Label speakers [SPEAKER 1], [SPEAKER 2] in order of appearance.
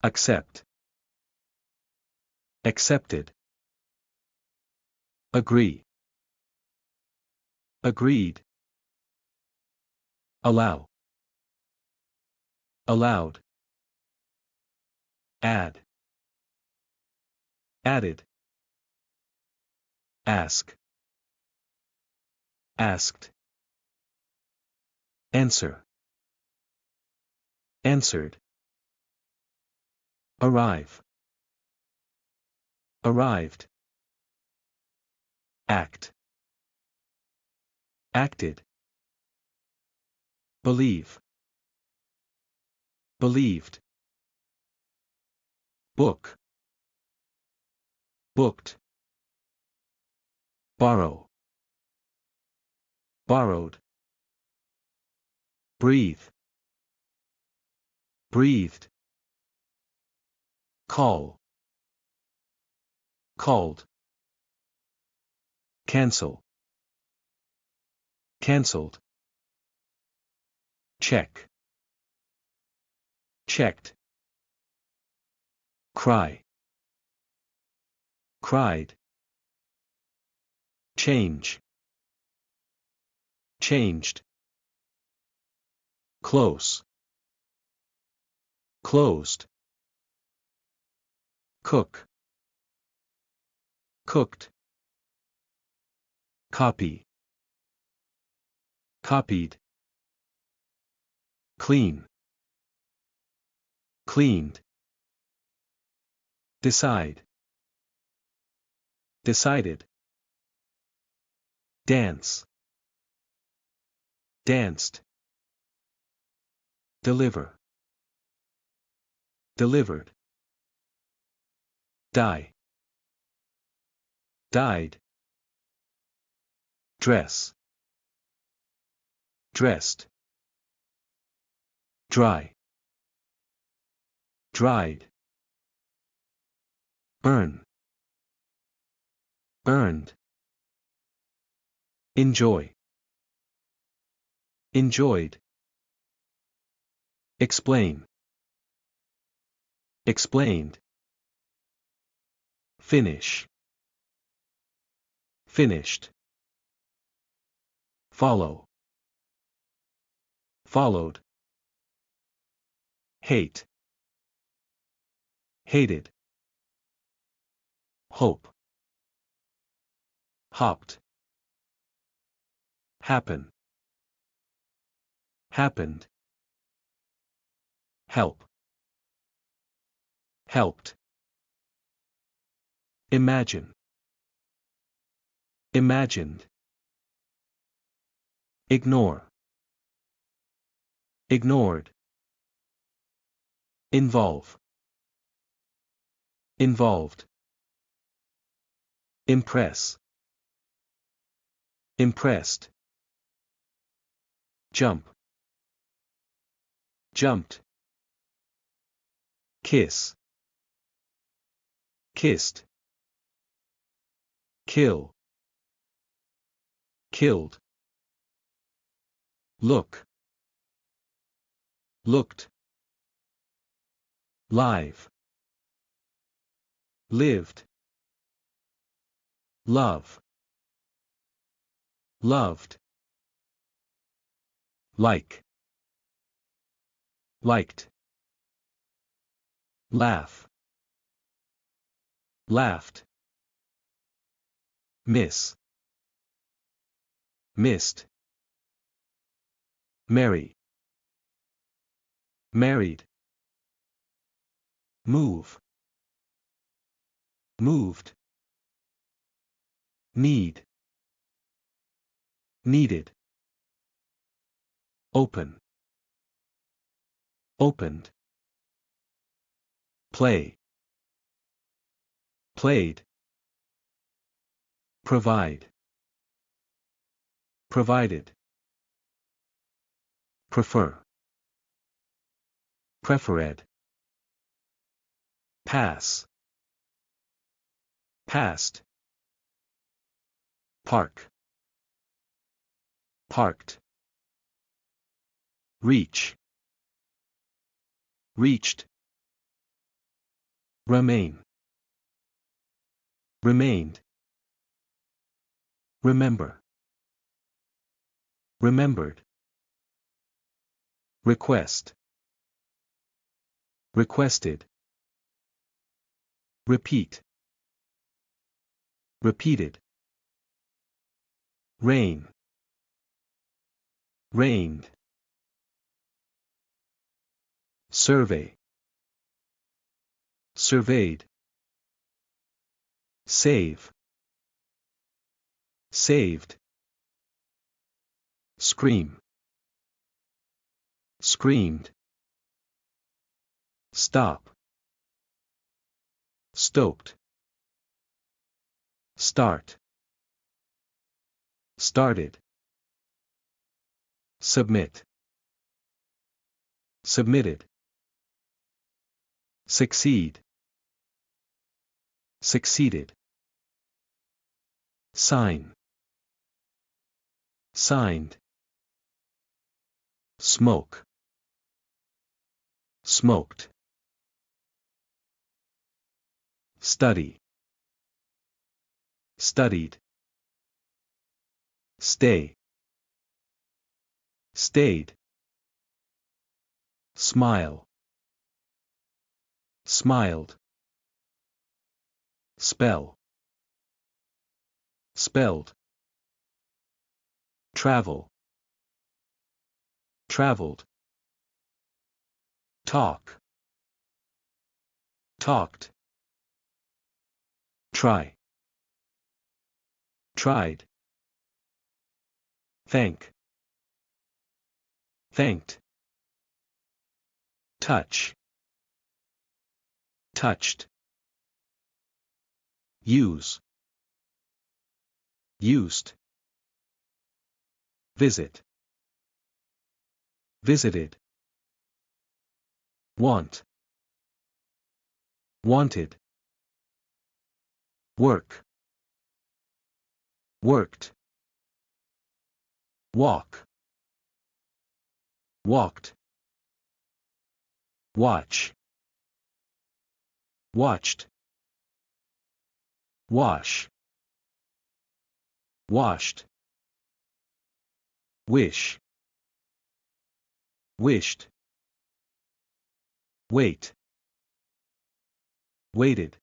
[SPEAKER 1] accept, accepted, agree, agreed, allow, allowed, add, added, ask, asked, answer, answered, arrive, arrived, act, acted, believe, believed, book, booked, borrow, borrowed, breathe, breathed, call, called, cancel, cancelled, check, checked, cry, cried, change, changed, close, closed, cook, cooked, copy, copied, clean, cleaned, decide, decided, dance, danced, deliver, delivered, die, died, dress, dressed, dry, dried, earn, earned, enjoy, enjoyed, explain, explained, finish, finished, follow, followed, hate, hated, hope, hopped, happen, happened, help, helped, imagine, imagined, ignore, ignored, involve, involved, impress, impressed, jump, jumped, kiss, kissed, kill, killed, look, looked, live, lived, love, loved, like, liked, laugh, laughed, miss, missed, marry, married, move, moved, need, needed, open, opened, play, played, provide, provided, prefer, preferred, pass, passed, park, parked, reach, reached, remain, remained, remember, remembered, request, requested, repeat, repeated, rain, rained, survey, surveyed, save, saved, scream, screamed, stop, stoked, start, started, submit, submitted, succeed, succeeded, sign, signed, smoke, smoked, study, studied, stay, stayed, smile, smiled, spell, spelled, travel, traveled, talk, talked, try, tried, thank, thanked, touch, touched, use, used, visit, visited, want, wanted, work, worked, walk, walked, watch, watched, wash, washed, wish, wished, wait, waited,